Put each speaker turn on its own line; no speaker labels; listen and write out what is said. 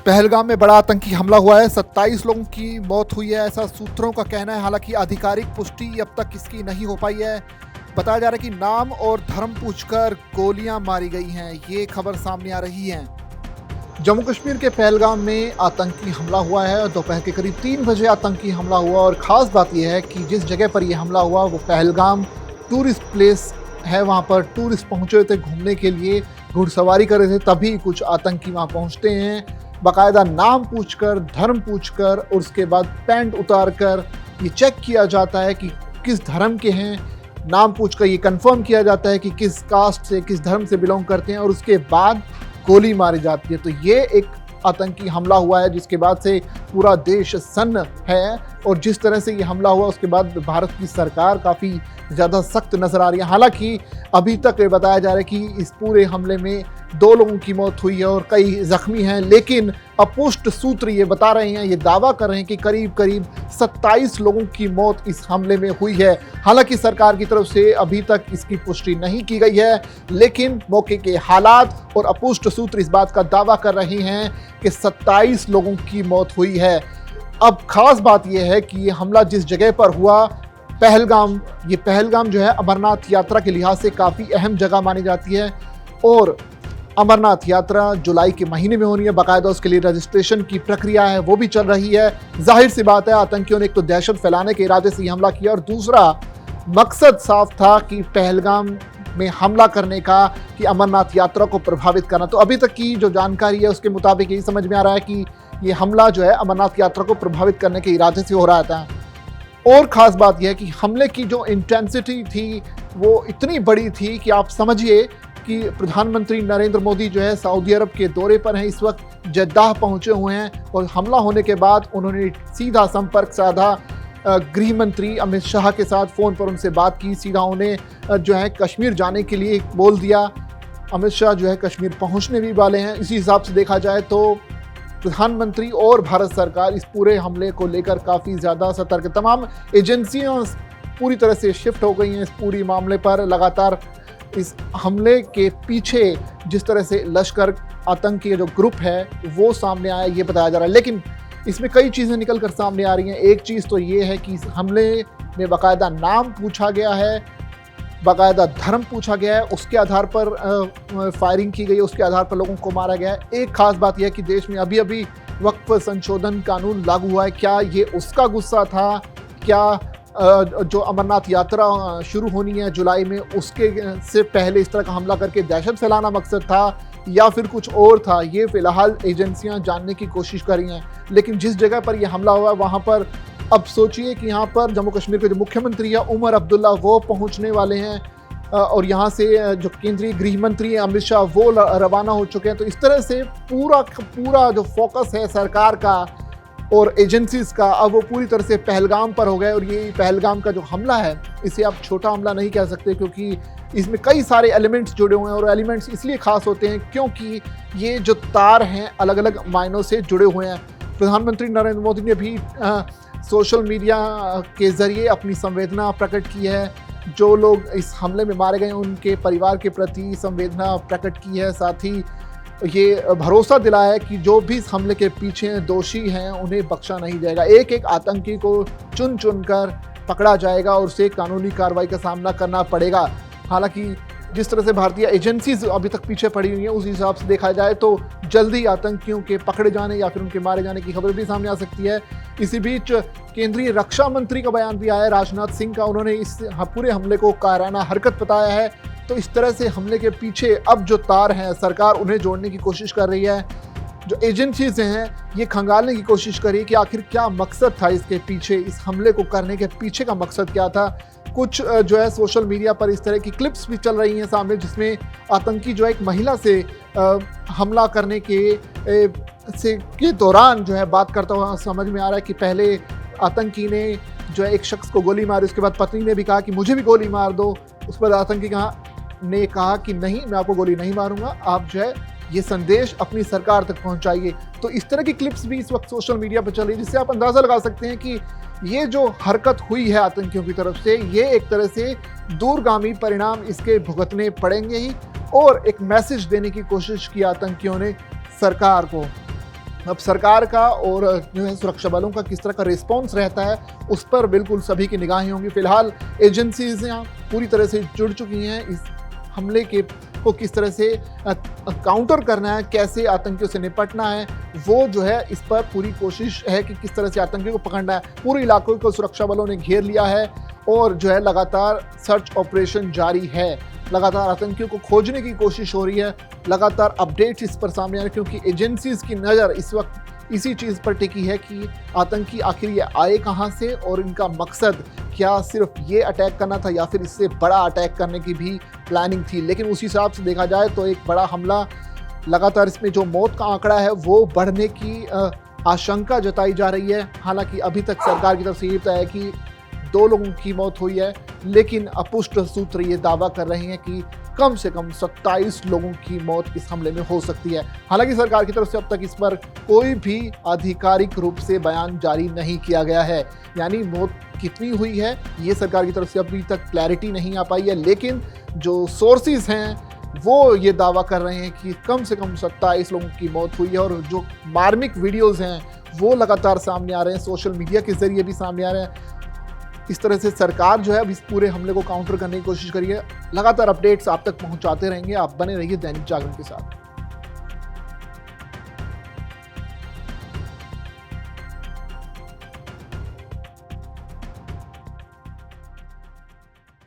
पहलगाम में बड़ा आतंकी हमला हुआ है। 27 लोगों की मौत हुई है, ऐसा सूत्रों का कहना है। हालांकि आधिकारिक पुष्टि अब तक इसकी नहीं हो पाई है। बताया जा रहा है कि नाम और धर्म पूछकर गोलियां मारी गई हैं, ये खबर सामने आ रही है। जम्मू कश्मीर के पहलगाम में आतंकी हमला हुआ है। दोपहर के करीब 3 बजे आतंकी हमला हुआ और ख़ास बात यह है कि जिस जगह पर यह हमला हुआ वो पहलगाम टूरिस्ट प्लेस है। वहाँ पर टूरिस्ट पहुँचे थे घूमने के लिए, घुड़सवारी कर रहे थे, तभी कुछ आतंकी वहाँ पहुँचते हैं। बाकायदा नाम पूछकर, धर्म पूछकर और उसके बाद पैंट उतार कर ये चेक किया जाता है कि किस धर्म के हैं। नाम पूछकर ये कंफर्म किया जाता है कि किस कास्ट से, किस धर्म से बिलोंग करते हैं और उसके बाद गोली मारी जाती है। तो ये एक आतंकी हमला हुआ है जिसके बाद से पूरा देश सन्न है। और जिस तरह से ये हमला हुआ उसके बाद भारत की सरकार काफ़ी ज़्यादा सख्त नज़र आ रही है। हालांकि अभी तक ये बताया जा रहा है कि इस पूरे हमले में 2 लोगों की मौत हुई है और कई जख्मी हैं, लेकिन अपुष्ट सूत्र ये बता रहे हैं, ये दावा कर रहे हैं कि करीब 27 लोगों की मौत इस हमले में हुई है। हालांकि सरकार की तरफ से अभी तक इसकी पुष्टि नहीं की गई है, लेकिन मौके के हालात और अपुष्ट सूत्र इस बात का दावा कर रहे हैं कि 27 लोगों की मौत हुई है। अब खास बात यह है कि ये हमला जिस जगह पर हुआ, पहलगाम, ये पहलगाम जो है अमरनाथ यात्रा के लिहाज से काफ़ी अहम जगह मानी जाती है और अमरनाथ यात्रा जुलाई के महीने में होनी है। बाकायदा उसके लिए रजिस्ट्रेशन की प्रक्रिया है, वो भी चल रही है। जाहिर सी बात है आतंकियों ने एक तो दहशत फैलाने के इरादे से ये हमला किया और दूसरा मकसद साफ था कि पहलगाम में हमला करने का, कि अमरनाथ यात्रा को प्रभावित करना। तो अभी तक की जो जानकारी है उसके मुताबिक यही समझ में आ रहा है कि ये हमला जो है अमरनाथ यात्रा को प्रभावित करने के इरादे से हो रहा था। और ख़ास बात यह है कि हमले की जो इंटेंसिटी थी वो इतनी बड़ी थी कि आप समझिए कि प्रधानमंत्री नरेंद्र मोदी जो है सऊदी अरब के दौरे पर हैं, इस वक्त जद्दाह पहुंचे हुए हैं और हमला होने के बाद उन्होंने सीधा संपर्क साधा गृह मंत्री अमित शाह के साथ, फ़ोन पर उनसे बात की, सीधा उन्हें जो है कश्मीर जाने के लिए बोल दिया। अमित शाह जो है कश्मीर पहुंचने भी वाले हैं। इसी हिसाब से देखा जाए तो प्रधानमंत्री और भारत सरकार इस पूरे हमले को लेकर काफ़ी ज़्यादा सतर्क है। तमाम एजेंसियां पूरी तरह से शिफ्ट हो गई हैं इस पूरी मामले पर। लगातार इस हमले के पीछे जिस तरह से लश्कर आतंकी जो ग्रुप है वो सामने आया, ये बताया जा रहा है। लेकिन इसमें कई चीज़ें निकल कर सामने आ रही हैं। एक चीज़ तो ये है कि इस हमले में बाकायदा नाम पूछा गया है, बाकायदा धर्म पूछा गया है, उसके आधार पर फायरिंग की गई है, उसके आधार पर लोगों को मारा गया है। एक खास बात यह है कि देश में अभी अभी वक्फ संशोधन कानून लागू हुआ है। क्या ये उसका गुस्सा था? क्या जो अमरनाथ यात्रा शुरू होनी है जुलाई में, उसके से पहले इस तरह का हमला करके दहशत फैलाना मकसद था या फिर कुछ और था? ये फ़िलहाल एजेंसियां जानने की कोशिश कर रही हैं। लेकिन जिस जगह पर यह हमला हुआ वहाँ पर अब सोचिए कि यहाँ पर जम्मू कश्मीर के जो मुख्यमंत्री है उमर अब्दुल्ला, वो पहुँचने वाले हैं और यहाँ से जो केंद्रीय गृह मंत्री है अमित शाह, वो रवाना हो चुके हैं। तो इस तरह से पूरा जो फोकस है सरकार का और एजेंसीज का, अब वो पूरी तरह से पहलगाम पर हो गए। और ये पहलगाम का जो हमला है इसे आप छोटा हमला नहीं कह सकते, क्योंकि इसमें कई सारे एलिमेंट्स जुड़े हुए हैं और एलिमेंट्स इसलिए खास होते हैं क्योंकि ये जो तार हैं अलग अलग मायनों से जुड़े हुए हैं। प्रधानमंत्री नरेंद्र मोदी ने भी सोशल मीडिया के ज़रिए अपनी संवेदना प्रकट की है। जो लोग इस हमले में मारे गए उनके परिवार के प्रति संवेदना प्रकट की है। साथ ही ये भरोसा दिलाया है कि जो भी इस हमले के पीछे दोषी हैं उन्हें बख्शा नहीं जाएगा। एक एक आतंकी को चुन चुन कर पकड़ा जाएगा और उसे कानूनी कार्रवाई का सामना करना पड़ेगा। हालांकि जिस तरह से भारतीय एजेंसीज अभी तक पीछे पड़ी हुई हैं उस हिसाब से देखा जाए तो जल्दी आतंकियों के पकड़े जाने या फिर उनके मारे जाने की खबर भी सामने आ सकती है। इसी बीच केंद्रीय रक्षा मंत्री का बयान भी आया है, राजनाथ सिंह का। उन्होंने इस पूरे हमले को कायराना हरकत बताया है। तो इस तरह से हमले के पीछे अब जो तार हैं सरकार उन्हें जोड़ने की कोशिश कर रही है। जो एजेंसीज हैं ये खंगालने की कोशिश कर रही है कि आखिर क्या मकसद था इसके पीछे, इस हमले को करने के पीछे का मकसद क्या था। कुछ जो है सोशल मीडिया पर इस तरह की क्लिप्स भी चल रही हैं सामने, जिसमें आतंकी जो है एक महिला से हमला करने के दौरान जो है बात करता हुआ समझ में आ रहा है कि पहले आतंकी ने जो है एक शख्स को गोली मारी, उसके बाद पत्नी ने भी कहा कि मुझे भी गोली मार दो। उस पर आतंकी ने कहा कि नहीं, मैं आपको गोली नहीं मारूंगा, आप जो है ये संदेश अपनी सरकार तक पहुंचाइए। तो इस तरह की क्लिप्स भी इस वक्त सोशल मीडिया पर चल रही है, जिससे आप अंदाज़ा लगा सकते हैं कि ये जो हरकत हुई है आतंकियों की तरफ से, ये एक तरह से दूरगामी परिणाम इसके भुगतने पड़ेंगे ही। और एक मैसेज देने की कोशिश की आतंकियों ने सरकार को। अब सरकार का और जो है सुरक्षा बलों का किस तरह का रिस्पॉन्स रहता है उस पर बिल्कुल सभी की निगाहें होंगी। फिलहाल एजेंसीज यहाँ पूरी तरह से जुड़ चुकी हैं इस हमले को किस तरह से काउंटर करना है, कैसे आतंकियों से निपटना है, वो जो है इस पर पूरी कोशिश है कि किस तरह से आतंकियों को पकड़ना है। पूरे इलाकों को सुरक्षा बलों ने घेर लिया है और जो है लगातार सर्च ऑपरेशन जारी है। लगातार आतंकियों को खोजने की कोशिश हो रही है, लगातार अपडेट्स इस पर सामने आ रहे हैं, क्योंकि एजेंसीज की नज़र इस वक्त इसी चीज़ पर टिकी है कि आतंकी आखिर ये आए कहाँ से और इनका मकसद क्या सिर्फ ये अटैक करना था या फिर इससे बड़ा अटैक करने की भी प्लानिंग थी। लेकिन उस हिसाब से देखा जाए तो एक बड़ा हमला, लगातार इसमें जो मौत का आंकड़ा है वो बढ़ने की आशंका जताई जा रही है। हालांकि अभी तक सरकार की तरफ से ये बताया कि 2 लोगों की मौत हुई है, लेकिन अपुष्ट सूत्र ये दावा कर रहे हैं कि कम से कम 27 लोगों की मौत इस हमले में हो सकती है। हालांकि सरकार की तरफ से अब तक इस पर कोई भी आधिकारिक रूप से बयान जारी नहीं किया गया है, यानी मौत कितनी हुई है ये सरकार की तरफ से अभी तक क्लैरिटी नहीं आ पाई है। लेकिन जो सोर्सेज हैं वो ये दावा कर रहे हैं कि कम से कम 27 लोगों की मौत हुई है और जो मार्मिक वीडियोज़ हैं वो लगातार सामने आ रहे हैं, सोशल मीडिया के जरिए भी सामने आ रहे हैं। इस तरह से सरकार जो है अब इस पूरे हमले को काउंटर करने की कोशिश करिए। लगातार अपडेट्स आप तक पहुंचाते रहेंगे। आप बने रहिए दैनिक जागरण के साथ।